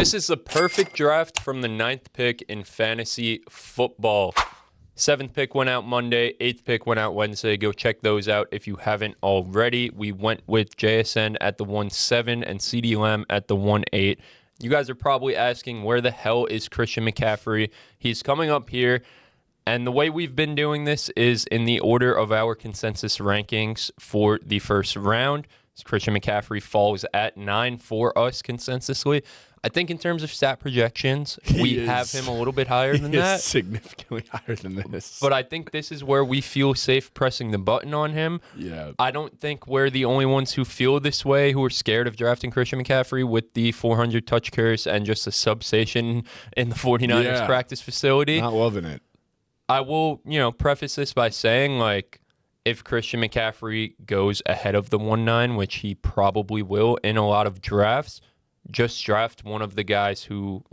This is the perfect draft from the 9th pick in fantasy football. 7th pick went out Monday. 8th pick went out Wednesday. Go check those out if you haven't already. We went with JSN at the 1-7 and CeeDee Lamb at the 1-8. You guys are probably asking, where the hell is Christian McCaffrey? He's coming up here. And the way we've been doing this is in the order of our consensus rankings for the first round. Christian McCaffrey falls at 9 for us consensusly. I think in terms of stat projections, we have him a little bit higher than that. Significantly higher than this. But I think this is where we feel safe pressing the button on him. Yeah. I don't think we're the only ones who feel this way, who are scared of drafting Christian McCaffrey with the 400 touch curse and just a substation in the 49ers practice facility. Not loving it. I will, preface this by saying, if Christian McCaffrey goes ahead of the 1-9, which he probably will in a lot of drafts, just draft one of the guys who,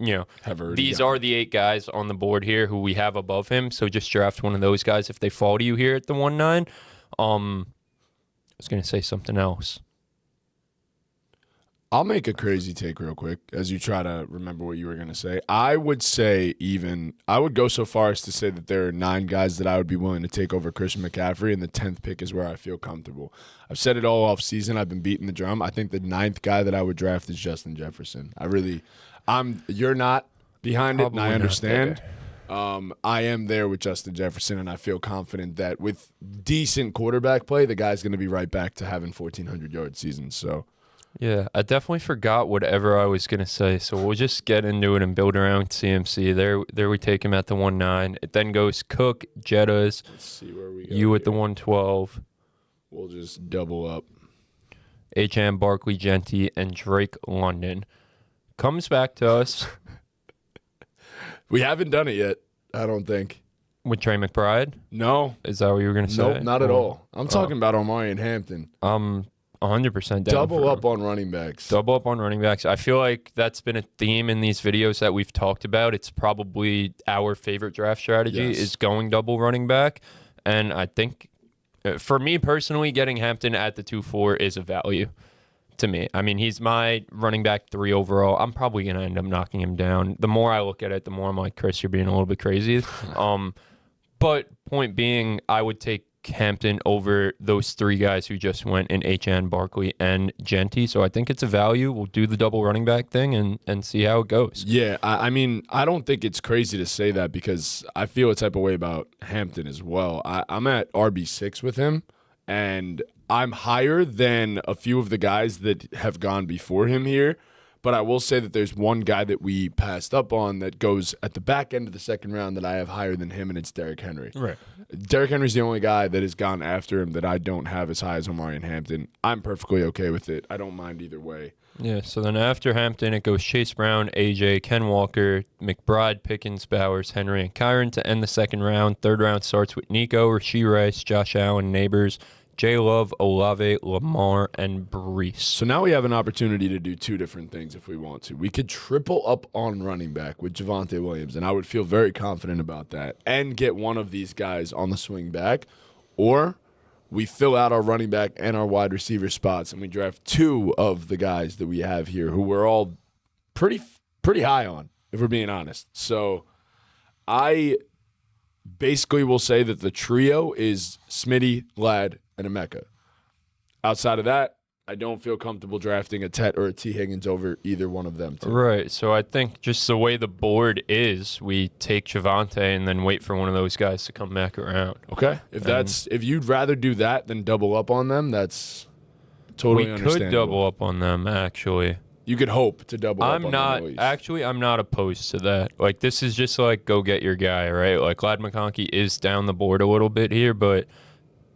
these are the 8 guys on the board here who we have above him. So just draft one of those guys if they fall to you here at the 1-9. I was going to say something else. I'll make a crazy take real quick as you try to remember what you were going to say. I would go so far as to say that there are 9 guys that I would be willing to take over Christian McCaffrey, and the 10th pick is where I feel comfortable. I've said it all off season. I've been beating the drum. I think the 9th guy that I would draft is Justin Jefferson. You're not behind it, and I understand. I am there with Justin Jefferson, and I feel confident that with decent quarterback play, the guy's going to be right back to having 1,400-yard seasons. So. Yeah, I definitely forgot whatever I was going to say, so we'll just get into it and build around CMC. There we take him at the 1-9. It then goes Cook, Jettas, let's see where we go you here. at the 1-12. We'll just double up. H.M. Barkley, Genty, and Drake London. Comes back to us. We haven't done it yet, I don't think. With Trey McBride? No. Is that what you were going to say? Nope, not at all. I'm talking about Omari and Hampton. 100% down. Double up on running backs. Double up on running backs. I feel like that's been a theme in these videos that we've talked about. It's probably our favorite draft strategy is going double running back. And I think, for me personally, getting Hampton at the 2-4 is a value to me. I mean, he's my running back 3 overall. I'm probably going to end up knocking him down. The more I look at it, the more I'm like, Chris, you're being a little bit crazy. But point being, I would take Hampton over those 3 guys who just went in HN, Barkley, and Genty. So I think it's a value. We'll do the double running back thing and see how it goes. Yeah, I mean, I don't think it's crazy to say that because I feel a type of way about Hampton as well. I'm at RB6 with him, and I'm higher than a few of the guys that have gone before him here. But I will say that there's one guy that we passed up on that goes at the back end of the second round that I have higher than him, and it's Derrick Henry. Right. Derrick Henry's the only guy that has gone after him that I don't have as high as Omari and Hampton. I'm perfectly okay with it. I don't mind either way. Yeah, so then after Hampton, it goes Chase Brown, AJ, Ken Walker, McBride, Pickens, Bowers, Henry, and Kyron to end the second round. Third round starts with Nico, Rashee Rice, Josh Allen, Neighbors, J. Love, Olave, Lamar, and Brees. So now we have an opportunity to do 2 different things if we want to. We could triple up on running back with Javonte Williams, and I would feel very confident about that, and get one of these guys on the swing back. Or we fill out our running back and our wide receiver spots, and we draft 2 of the guys that we have here who we're all pretty high on, if we're being honest. So I basically will say that the trio is Smitty, Ladd, and Emeka. Outside of that, I don't feel comfortable drafting a Tet or a T. Higgins over either one of them. Too. Right. So I think just the way the board is, we take Javonte and then wait for one of those guys to come back around. Okay. If you'd rather do that than double up on them, that's totally understandable. We could double up on them, actually. You could hope to double up on them at least. Actually, I'm not opposed to that. This is just go get your guy, right? Ladd McConkey is down the board a little bit here, but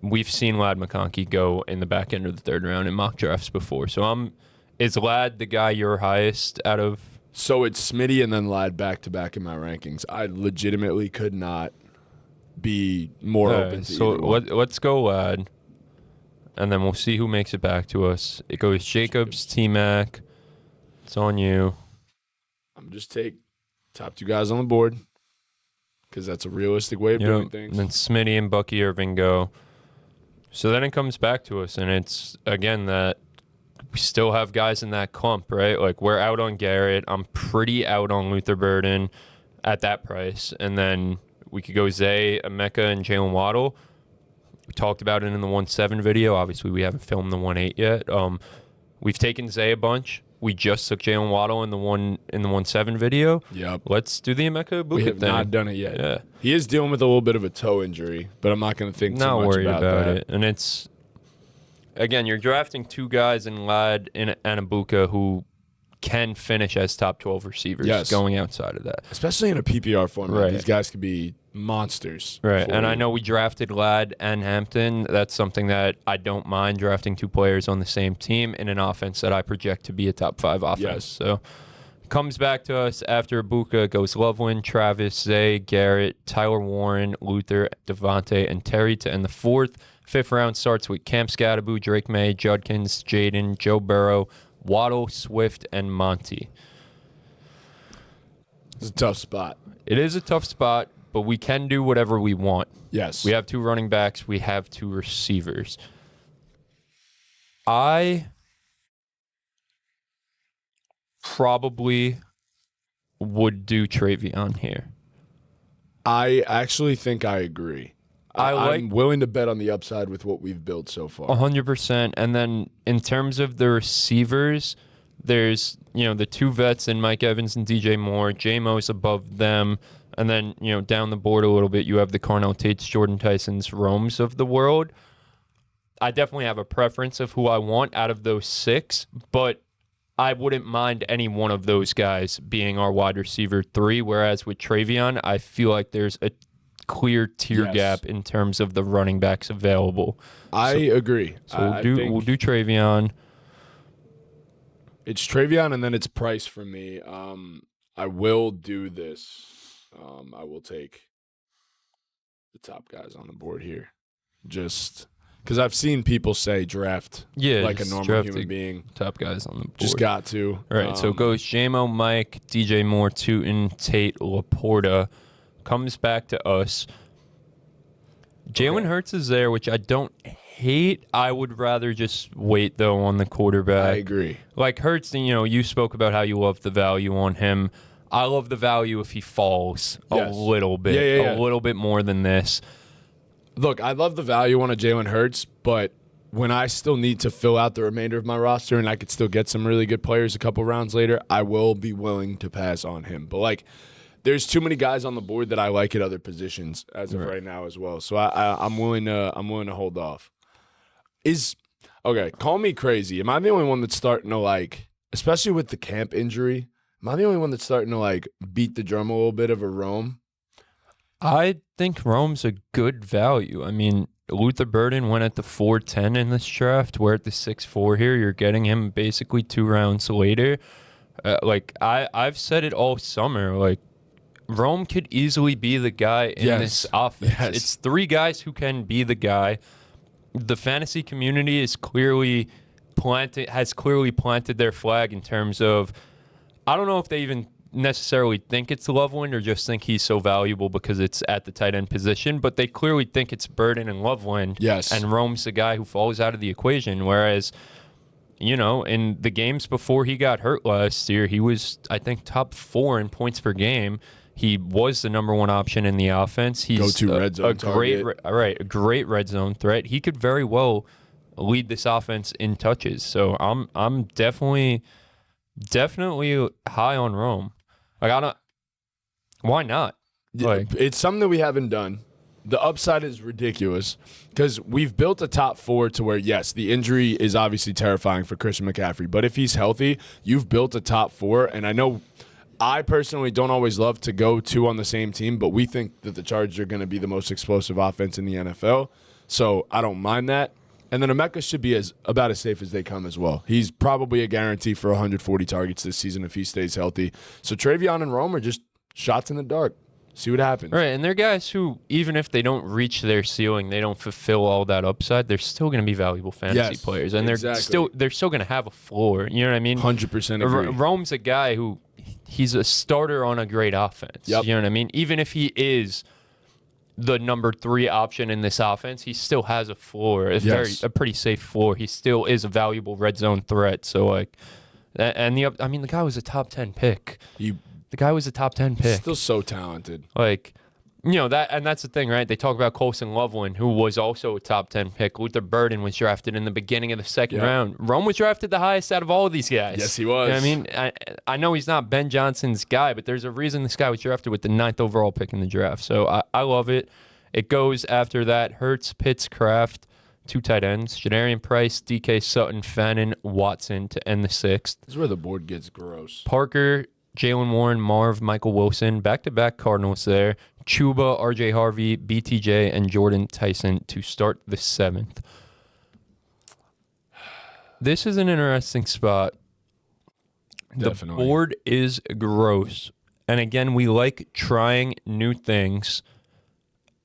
we've seen Ladd McConkey go in the back end of the 3rd round in mock drafts before. So is Ladd the guy you're highest out of? So it's Smitty and then Ladd back-to-back in my rankings. I legitimately could not be more open to either one. Let's go Ladd, and then we'll see who makes it back to us. It goes Jacobs, T-Mac. It's on you. I'm just take top 2 guys on the board because that's a realistic way of doing things. And then Smitty and Bucky Irving go. So then it comes back to us, and it's, again, that we still have guys in that clump, right? Like, we're out on Garrett. I'm pretty out on Luther Burden at that price. And then we could go Zay, Emeka, and Jalen Waddle. We talked about it in the 1.7 video. Obviously, we haven't filmed the 1.8 yet. We've taken Zay a bunch. We just took Jalen Waddle in the 1.7 video. Yep. Let's do the Emeka Ibuka We have thing. not done it yet. Yeah. He is dealing with a little bit of a toe injury, but I'm not going to think too Not much worried about about that. it. And it's, again, you're drafting two guys in Ladd and Ibuka who can finish as top 12 receivers going outside of that. Especially in a PPR format. Right. These guys could be monsters. Right. And I know we drafted Ladd and Hampton. That's something that I don't mind, drafting two players on the same team in an offense that I project to be a top 5 offense. Yes. So comes back to us after Ibuka goes Loveland, Travis, Zay, Garrett, Tyler Warren, Luther, Devontae, and Terry to end the 4th. 5th round starts with Cam Scatterbu, Drake May, Judkins, Jaden, Joe Burrow, Waddle, Swift, and Monty. It's a tough spot. It is a tough spot, but we can do whatever we want. Yes. We have 2 running backs. We have 2 receivers. I probably would do Travion here. I actually think I agree. I'm willing to bet on the upside with what we've built so far. 100%. And then in terms of the receivers, there's, the 2 vets in Mike Evans and DJ Moore. J-Mo's above them. And then, down the board a little bit, you have the Carnell Tates, Jordan Tysons, Romes of the world. I definitely have a preference of who I want out of those 6, but I wouldn't mind any one of those guys being our wide receiver 3, whereas with Travion, I feel like there's a clear tier gap in terms of the running backs available. I agree. So we'll do Travion. It's Travion, and then it's Price for me. I will do this. I will take the top guys on the board here, just because I've seen people say draft like a normal human being. Top guys on the board. Just got to. All right, so it goes J-Mo, Mike, DJ Moore, Tootin, Tate, Laporta. Comes back to us. Jalen Hurts is there, which I don't hate. I would rather just wait, though, on the quarterback. I agree. Like Hurts, you spoke about how you love the value on him. I love the value if he falls a little bit, a little bit more than this. Look, I love the value on a Jalen Hurts, but when I still need to fill out the remainder of my roster and I could still get some really good players a couple rounds later, I will be willing to pass on him. But, there's too many guys on the board that I like at other positions as of right now as well. So I'm willing to hold off. Call me crazy. Am I the only one that's starting to especially with the camp injury? Am I the only one that's starting to beat the drum a little bit of a Rome? I think Rome's a good value. I mean, Luther Burden went at the 4.10 in this draft. We're at the 6.4 here. You're getting him basically 2 rounds later. I've said it all summer. Rome could easily be the guy in this offense. Yes. It's 3 guys who can be the guy. The fantasy community is has clearly planted their flag in terms of, I don't know if they even necessarily think it's Loveland or just think he's so valuable because it's at the tight end position, but they clearly think it's Burden and Loveland. Yes. And Rome's the guy who falls out of the equation. Whereas, in the games before he got hurt last year, he was, I think, top 4 in points per game. He was the number 1 option in the offense. He's go-to red zone a great red zone threat. He could very well lead this offense in touches. So I'm definitely high on Rome. Why not? It's something that we haven't done. The upside is ridiculous because we've built a top 4 to where, yes, the injury is obviously terrifying for Christian McCaffrey, but if he's healthy, you've built a top 4, and I know I personally don't always love to go 2 on the same team, but we think that the Chargers are going to be the most explosive offense in the NFL, so I don't mind that. And then Emeka should be about as safe as they come as well. He's probably a guarantee for 140 targets this season if he stays healthy. So Travion and Rome are just shots in the dark. See what happens. Right, and they're guys who, even if they don't reach their ceiling, they don't fulfill all that upside, they're still going to be valuable fantasy players. And they're still going to have a floor. You know what I mean? 100% agree. Rome's a guy who, he's a starter on a great offense. Yep. You know what I mean? Even if he is the number 3 option in this offense, he still has a floor, a pretty safe floor. He still is a valuable red zone threat. So like, the guy was a top 10 pick. The guy was a top 10 pick. Still so talented. Like, that's the thing, right? They talk about Colson Loveland, who was also a top 10 pick. Luther Burden was drafted in the beginning of the second round. Rome was drafted the highest out of all of these guys. Yes, he was. You know what I mean? I know he's not Ben Johnson's guy, but there's a reason this guy was drafted with the 9th overall pick in the draft. So I love it. It goes after that. Hurts, Pitts, Kraft, 2 tight ends. Janarian Price, DK Sutton, Fannin, Watson to end the 6th. This is where the board gets gross. Parker, Jalen Warren, Marv, Michael Wilson, back-to-back Cardinals there. Chuba, RJ Harvey, BTJ, and Jordan Tyson to start the 7th. This is an interesting spot. Definitely. The board is gross. And again, we like trying new things.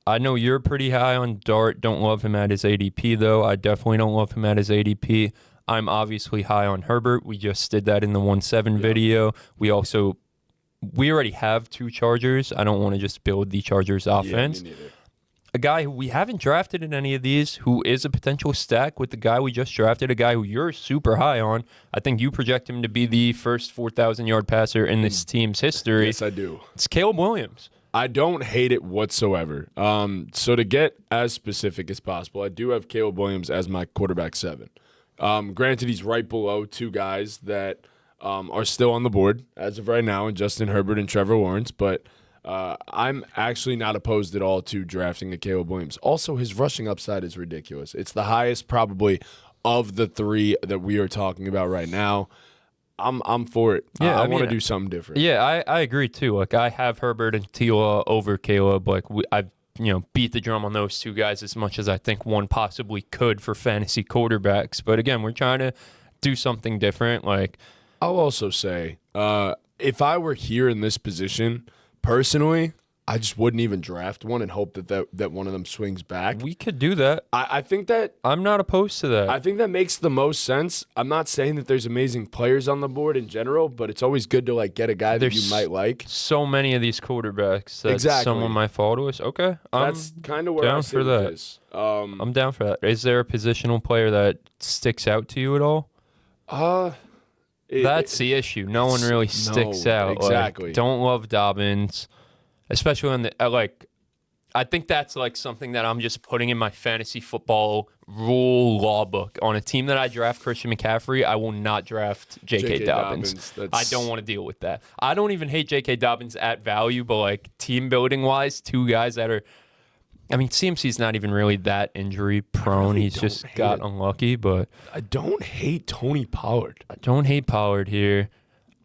I know you're pretty high on Dart. Don't love him at his ADP, though. I definitely don't love him at his ADP. I'm obviously high on Herbert. We just did that in the 1-7 video. We already have 2 Chargers. I don't want to just build the Chargers offense. Me neither. A guy who we haven't drafted in any of these, who is a potential stack with the guy we just drafted, a guy who you're super high on. I think you project him to be the first 4,000-yard passer in this team's history. Yes, I do. It's Caleb Williams. I don't hate it whatsoever. So to get as specific as possible, I do have Caleb Williams as my quarterback 7. Granted, he's right below 2 guys that are still on the board as of right now, and Justin Herbert and Trevor Lawrence, but I'm actually not opposed at all to drafting a Caleb Williams. Also, his rushing upside is ridiculous. It's the highest probably of the 3 that we are talking about right now. I'm for it. Yeah, I want to do something different. Yeah, I agree too. Like, I have Herbert and Tila over Caleb. Like, I've beat the drum on those 2 guys as much as I think one possibly could for fantasy quarterbacks. But again, we're trying to do something different. Like, I'll also say, if I were here in this position, personally, I just wouldn't even draft one and hope that one of them swings back. We could do that. I think that... I'm not opposed to that. I think that makes the most sense. I'm not saying that there's amazing players on the board in general, but it's always good to like get a guy that you might like. So many of these quarterbacks that someone might fall to us. Okay. That's kind of where I sit with this. I'm down for that. Is there a positional player that sticks out to you at all? That's the issue. No one really sticks out. Exactly. Like, don't love Dobbins. Especially on the I think that's like something that I'm just putting in my fantasy football rule law book. On a team that I draft Christian McCaffrey, I will not draft J.K. Dobbins. I don't want to deal with that. I don't even hate J.K. Dobbins at value, but like team building wise, 2 guys that are. I mean, CMC's not even really that injury prone. He's just got unlucky, but I don't hate Tony Pollard. I don't hate Pollard here.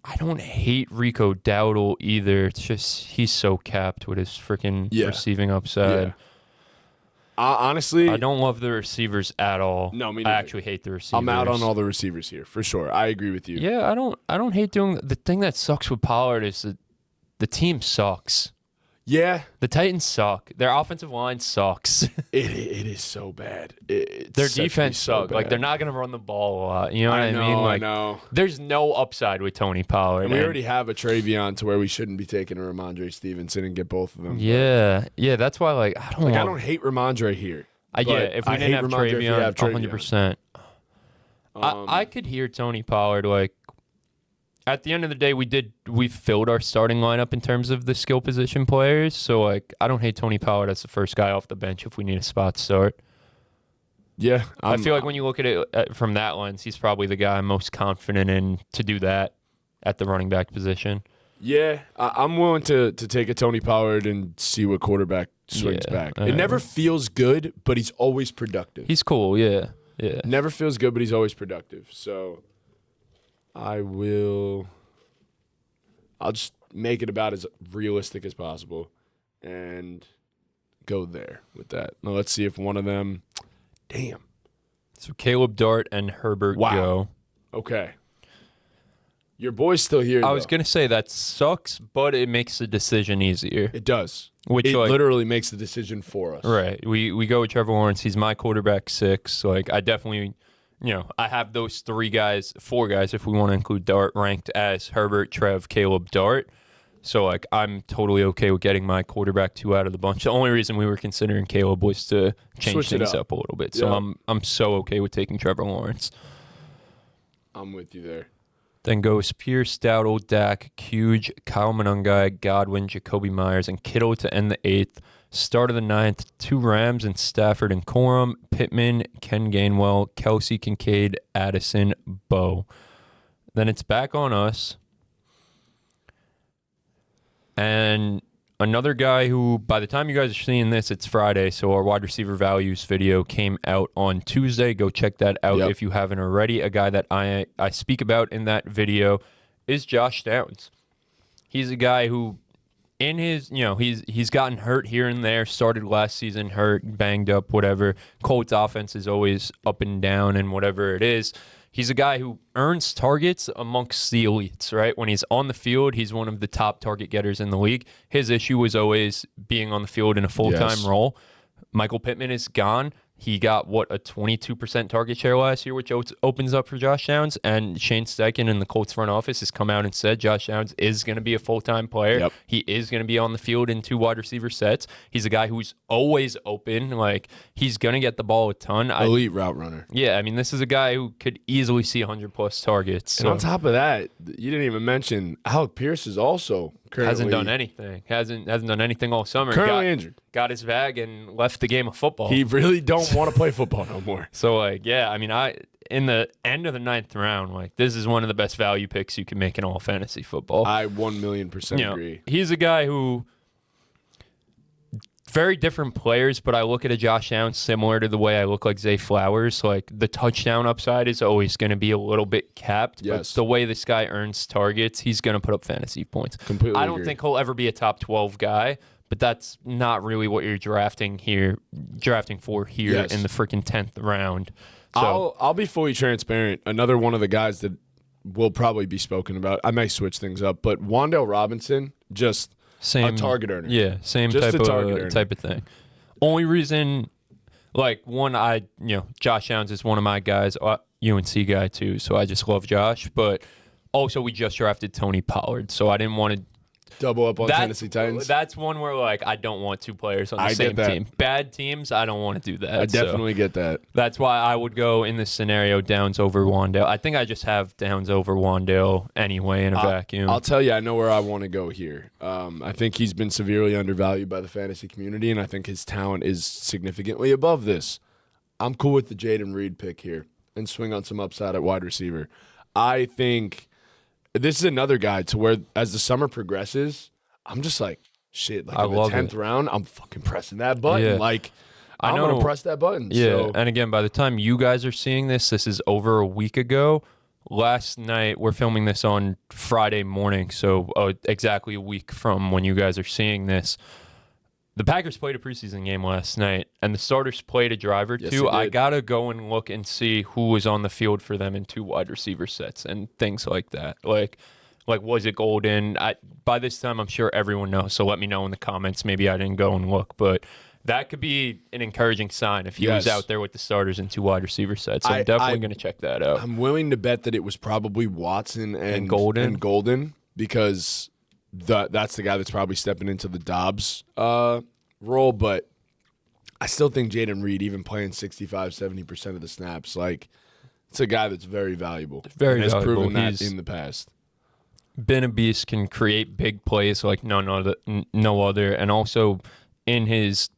I don't hate Rico Dowdle either. It's just he's so capped with his freaking receiving upside. Yeah. Honestly, I don't love the receivers at all. No, me I neither. actually hate the receivers. I'm out on all the receivers here for sure. I agree with you. Yeah, I don't hate doing the thing that sucks with Pollard is that the team sucks. Yeah. The Titans suck. Their offensive line sucks. It is so bad. Their defense sucks. Like, they're not going to run the ball a lot. You know what I mean? Like, I know. There's no upside with Tony Pollard. And we already have a Travion to where we shouldn't be taking a Ramondre Stevenson and get both of them. Yeah. Yeah, that's why, like, I don't hate Ramondre here. If we didn't have Travion, 100%. I could hear Tony Pollard, like, at the end of the day, we filled our starting lineup in terms of the skill position players. So, like, I don't hate Tony Pollard as the first guy off the bench if we need a spot start. Yeah. I feel like when you look at it from that lens, he's probably the guy I'm most confident in to do that at the running back position. Yeah, I'm willing to take a Tony Pollard and see what quarterback swings back. It never feels good, but he's always productive. He's cool, yeah. Yeah. Never feels good, but he's always productive. So I'll just make it about as realistic as possible and go there with that. Now let's see if one of them. Damn. So Caleb, Dart, and Herbert go. Okay. Your boy's still here. I was going to say that sucks, but it makes the decision easier. It does. Which it literally makes the decision for us. Right. We go with Trevor Lawrence. He's my quarterback 6. Like, I definitely, I have those 4 guys, if we want to include Dart, ranked as Herbert, Trev, Caleb, Dart. So, like, I'm totally okay with getting my quarterback 2 out of the bunch. The only reason we were considering Caleb was to change Switch it things up. up a little bit. So, Yeah. I'm so okay with taking Trevor Lawrence. I'm with you there. Then goes Pierce, Dowdle, Dak, Huge, Kyle Monungai, Godwin, Jacoby Myers, and Kittle to end the 8th. Start of the 9th, 2 Rams and Stafford and Corum, Pittman, Ken Gainwell, Kelsey, Kincaid, Addison, Bo. Then it's back on us. And another guy who, by the time you guys are seeing this, it's Friday, so our wide receiver values video came out on Tuesday. Go check that out if you haven't already. A guy that I speak about in that video is Josh Downs. He's a guy who, in his, he's gotten hurt here and there, started last season hurt, banged up, whatever. Colts offense is always up and down and whatever it is. He's a guy who earns targets amongst the elites, right? When he's on the field, he's one of the top target getters in the league. His issue was always being on the field in a full-time role. Michael Pittman is gone. He got, a 22% target share last year, which opens up for Josh Downs. And Shane Steichen in the Colts front office has come out and said Josh Downs is going to be a full-time player. Yep. He is going to be on the field in 2 wide receiver sets. He's a guy who's always open. Like, he's going to get the ball a ton. Elite route runner. Yeah, I mean, this is a guy who could easily see 100-plus targets. And on top of that, you didn't even mention Alec Pierce is also currently hasn't done anything. Hasn't done anything all summer. Currently injured. Got his bag and left the game of football. He really don't want to play football no more. So, like, yeah, I mean, in the end of the 9th round, like, this is one of the best value picks you can make in all fantasy football. I 1,000,000% agree. He's a guy who, very different players, but I look at a Josh Downs similar to the way I look like Zay Flowers. Like, the touchdown upside is always going to be a little bit capped. Yes. But the way this guy earns targets, he's going to put up fantasy points. Completely I don't agree. think he'll ever be a top 12 guy, but that's not really what you're drafting for here Yes. in the freaking 10th round. So I'll be fully transparent. Another one of the guys that will probably be spoken about. I may switch things up, but Wan'Dale Robinson, just same a target earner. Yeah, same Just type a target earner. of thing. Only reason, like, Josh Downs is one of my guys, UNC guy too, so I just love Josh. But also, we just drafted Tony Pollard, so I didn't want to double up on Tennessee Titans. That's one where, like, I don't want 2 players on the I same get that. team. Bad teams, I don't want to do that. I definitely get that. That's why I would go in this scenario Downs over Wan'Dale. I think I just have Downs over Wan'Dale anyway in a vacuum. I'll tell you, I know where I want to go here. I think he's been severely undervalued by the fantasy community, and I think his talent is significantly above this. I'm cool with the Jaden Reed pick here and swing on some upside at wide receiver. I think this is another guy to where, as the summer progresses, I'm just like, shit, like I in the love 10th it. round, I'm fucking pressing that button. Yeah. Like, I I'm know. going to press that button. Yeah, So. and again, by the time you guys are seeing this is over a week ago. Last night, we're filming this on Friday morning, so exactly a week from when you guys are seeing this. The Packers played a preseason game last night, and the starters played a drive or Yes, two. they I did. got to go and look and see who was on the field for them in 2 wide receiver sets and things like that. Like was it Golden? By this time, I'm sure everyone knows, so let me know in the comments. Maybe I didn't go and look, but that could be an encouraging sign if he was Yes. out there with the starters in 2 wide receiver sets. So I'm definitely going to check that out. I'm willing to bet that it was probably Watson and Golden? Because that's the guy that's probably stepping into the Dobbs role. But I still think Jaden Reed, even playing 65, 70% of the snaps, like, it's a guy that's very valuable. Very and has valuable. proven that He's in the past. been a beast, can create big plays like no other, and also in his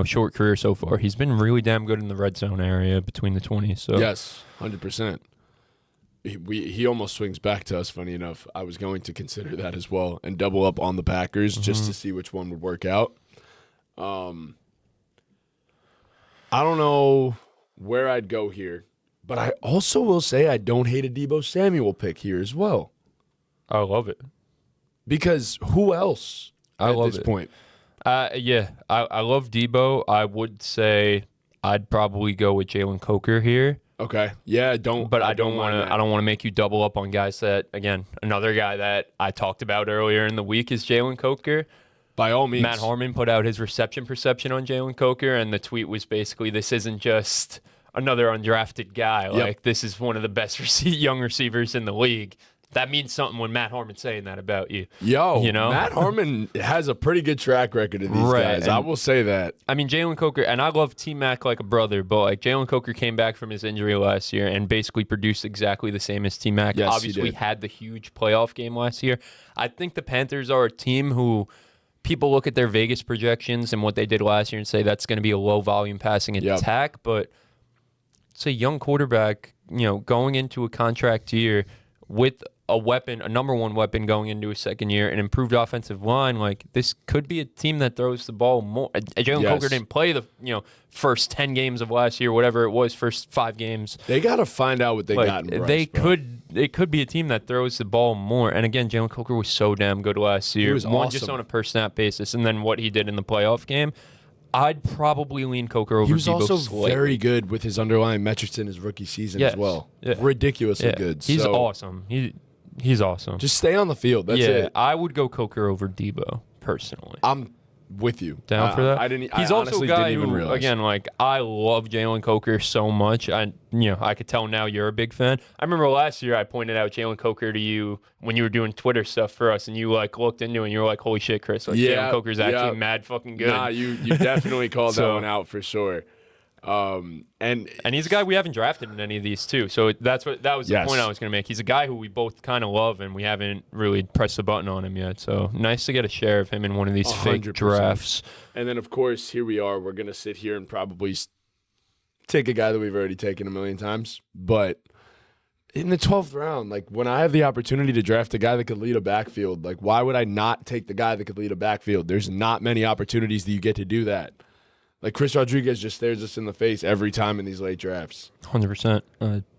short career so far, he's been really damn good in the red zone area between the 20s. So Yes, 100%. He almost swings back to us, funny enough. I was going to consider that as well and double up on the Packers just to see which one would work out. I don't know where I'd go here, but I also will say I don't hate a Deebo Samuel pick here as well. I love it. Because who else I at love this it. point? Yeah, I love Debo. I would say I'd probably go with Jalen Coker here. Okay. Yeah, I don't want to make you double up on guys that, again, another guy that I talked about earlier in the week is Jalen Coker. By all means. Matt Harmon put out his reception perception on Jalen Coker, and the tweet was basically, this isn't just another undrafted guy. Yep. Like, this is one of the best young receivers in the league. that means something when Matt Harmon's saying that about you. Yo, you know? Matt Harmon has a pretty good track record of these guys. I will say that. I mean, Jalen Coker, and I love T-Mac like a brother, but like Jalen Coker came back from his injury last year and basically produced exactly the same as T-Mac. Yes, Obviously, he did. had the huge playoff game last year. I think the Panthers are a team who people look at their Vegas projections and what they did last year and say that's going to be a low-volume passing attack, but it's a young quarterback, going into a contract year with a weapon, a number one weapon going into a second year, an improved offensive line. Like, this could be a team that throws the ball more. Jalen Coker didn't play the first 10 games of last year, whatever it was, first 5 games. They got to find out what they got in Bryce, It could be a team that throws the ball more. And again, Jalen Coker was so damn good last year. He was One, awesome. just on a per snap basis, and then what he did in the playoff game. I'd probably lean Coker over Debo. He was also slightly. very good with his underlying metrics in his rookie season as well. Yeah. Ridiculously good. He's So awesome. He's awesome. just stay on the field. That's it. I would go Coker over Debo personally. I'm with you. Down for that. He's also a guy didn't even who, realize. again, like I love Jalen Coker so much. I could tell now you're a big fan. I remember last year I pointed out Jalen Coker to you when you were doing Twitter stuff for us, and you like looked into it and you were like, "Holy shit, Chris! Like Jalen Coker's actually mad fucking good." Nah, you definitely called that one out for sure. And he's a guy we haven't drafted in any of these too. So that was the point I was going to make. He's a guy who we both kind of love, and we haven't really pressed the button on him yet. So nice to get a share of him in one of these fake 100%. drafts. And then, of course, here we are. We're going to sit here and probably take a guy that we've already taken a million times. But in the 12th round, like when I have the opportunity to draft a guy that could lead a backfield, like why would I not take the guy that could lead a backfield? There's not many opportunities that you get to do that. Like Chris Rodriguez just stares us in the face every time in these late drafts. 100%.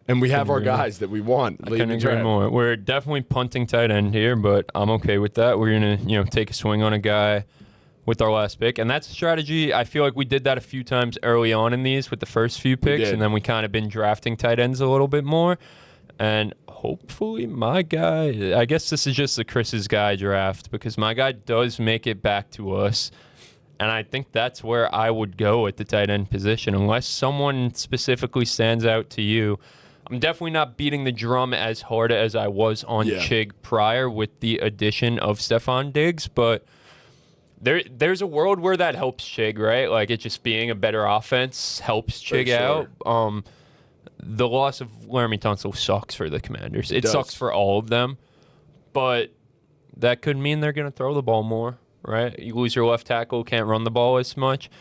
And we have our guys that we want. I couldn't agree more. We're definitely punting tight end here, but I'm okay with that. We're gonna, take a swing on a guy with our last pick, and that's a strategy. I feel like we did that a few times early on in these with the first few picks, and then we kind of been drafting tight ends a little bit more. And hopefully my guy, I guess this is just the Chris's guy draft because my guy does make it back to us. And I think that's where I would go at the tight end position, unless someone specifically stands out to you. I'm definitely not beating the drum as hard as I was on Chig prior with the addition of Stephon Diggs, but there's a world where that helps Chig, right? Like it just being a better offense helps Chig out. The loss of Laramie Tunsil sucks for the Commanders. It sucks for all of them, but that could mean they're going to throw the ball more. Right, you lose your left tackle, can't run the ball as much,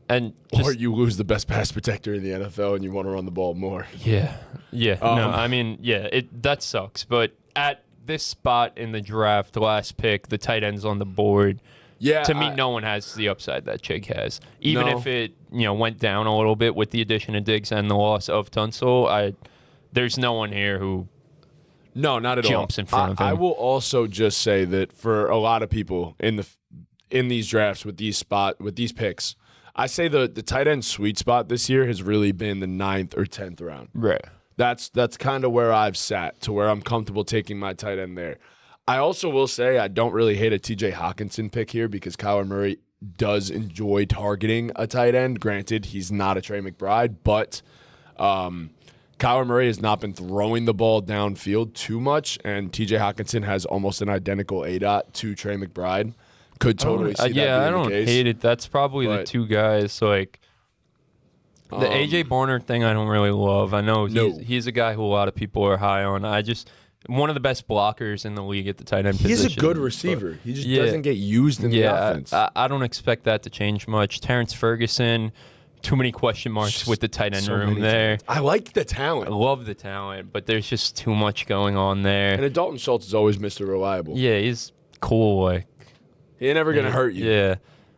or you lose the best pass protector in the NFL and you want to run the ball more. Yeah. No, I mean, that sucks. But at this spot in the draft, last pick, the tight end's on the board. Yeah, to me, no one has the upside that Chig has. Even if it went down a little bit with the addition of Diggs and the loss of Tunsil, there's no one here who. No, not at all. Jumps in front of him. I will also just say that for a lot of people in these drafts with these picks, I say the tight end sweet spot this year has really been the 9th or 10th round. Right. That's kind of where I've sat to where I'm comfortable taking my tight end there. I also will say I don't really hate a TJ Hawkinson pick here because Kyler Murray does enjoy targeting a tight end. Granted, he's not a Trey McBride, but Kyler Murray has not been throwing the ball downfield too much, and TJ Hawkinson has almost an identical ADOT to Trey McBride. Could totally see that being I the don't case. hate it. That's probably the two guys. Like the AJ Barner thing, I don't really love. I know he's a guy who a lot of people are high on. One of the best blockers in the league at the tight end position. He's a good receiver. He just doesn't get used in the offense. I don't expect that to change much. Terrence Ferguson. Too many question marks with the tight end room there. I like the talent. I love the talent, but there's just too much going on there. And Dalton Schultz is always Mr. Reliable. Yeah, he's cool. Like he ain't never gonna hurt you. Yeah,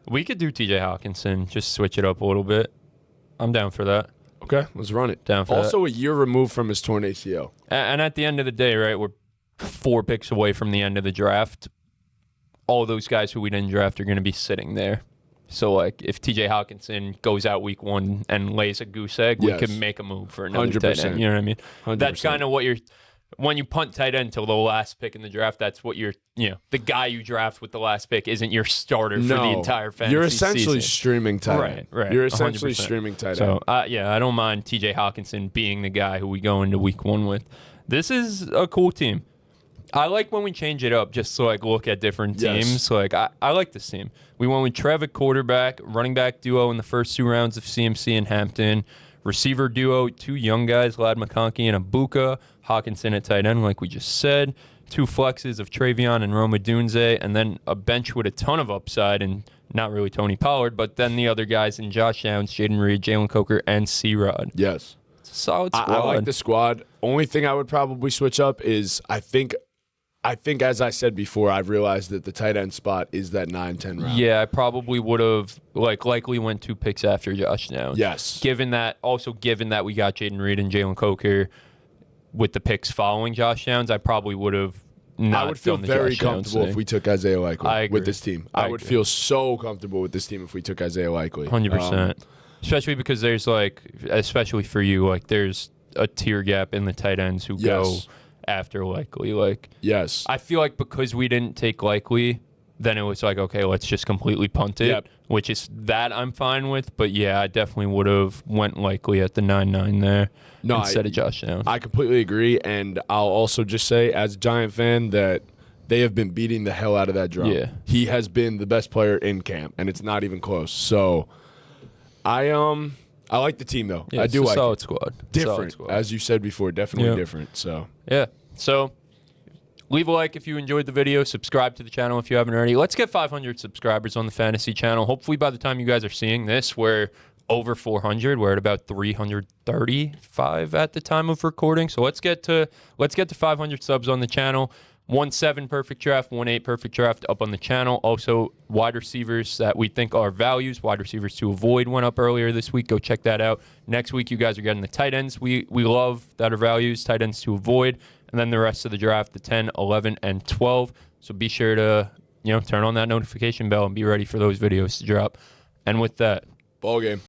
we could do TJ Hawkinson. Just switch it up a little bit. I'm down for that. Okay, let's run it. Down for also, a year removed from his torn ACL. And at the end of the day, right, we're 4 picks away from the end of the draft. All those guys who we didn't draft are going to be sitting there. So, like, if TJ Hawkinson goes out week 1 and lays a goose egg, we could make a move for another 100%. tight end. You know what I mean? 100%. That's kind of what when you punt tight end till the last pick in the draft, that's what the guy you draft with the last pick isn't your starter for the entire fantasy You're essentially season. Streaming tight end. Right. You're essentially 100%. Streaming tight end. So, I don't mind TJ Hawkinson being the guy who we go into week 1 with. This is a cool team. I like when we change it up just to like look at different Yes. teams. Like I like this team. We went with Trevor quarterback, running back duo in the first 2 rounds of CMC and Hampton, receiver duo, 2 young guys, Lad McConkey and Abuka, Hawkinson at tight end, like we just said, 2 flexes of Travion and Roma Dunze, and then a bench with a ton of upside and not really Tony Pollard, but then the other guys in Josh Downs, Jaden Reed, Jalen Coker, and C-Rod. Yes. It's a solid squad. I like the squad. Only thing I would probably switch up is I think as I said before, I've realized that the tight end spot is that 9-10 round. Yeah, I probably would have likely went 2 picks after Josh Downs. Yes. Given that we got Jaden Reed and Jalen Coker with the picks following Josh Downs, I probably would have not. I would feel done the very Josh Downs comfortable thing. if we took Isaiah I Likely agree. with this team. I would agree. feel so comfortable with this team if we took Isaiah Likely. 100%. Especially because there's especially for you, there's a tier gap in the tight ends who go Yes. after Likely. Yes. I feel like because we didn't take Likely, then it was okay, let's just completely punt it, Yep. which is that I'm fine with. But yeah, I definitely would have went Likely at the 9-9 there instead of Josh Downs. I completely agree, and I'll also just say, as a Giant fan, that they have been beating the hell out of that drum. Yeah. He has been the best player in camp, and it's not even close. So, I like the team though. Yeah, I do it's a like solid it. squad. Different, Solid squad. as you said before, definitely Yeah. different. So, Yeah. So leave a like if you enjoyed the video. Subscribe to the channel if you haven't already. Let's get 500 subscribers on the fantasy channel. Hopefully by the time you guys are seeing this, we're over 400. We're at about 335 at the time of recording. So let's get to 500 subs on the channel. 1-7 perfect draft, 1-8 perfect draft up on the channel. Also, wide receivers that we think are values, wide receivers to avoid went up earlier this week. Go check that out. Next week, you guys are getting the tight ends we love that are values, tight ends to avoid, and then the rest of the draft, the 10, 11, and 12. So be sure to turn on that notification bell and be ready for those videos to drop. And with that, ball game.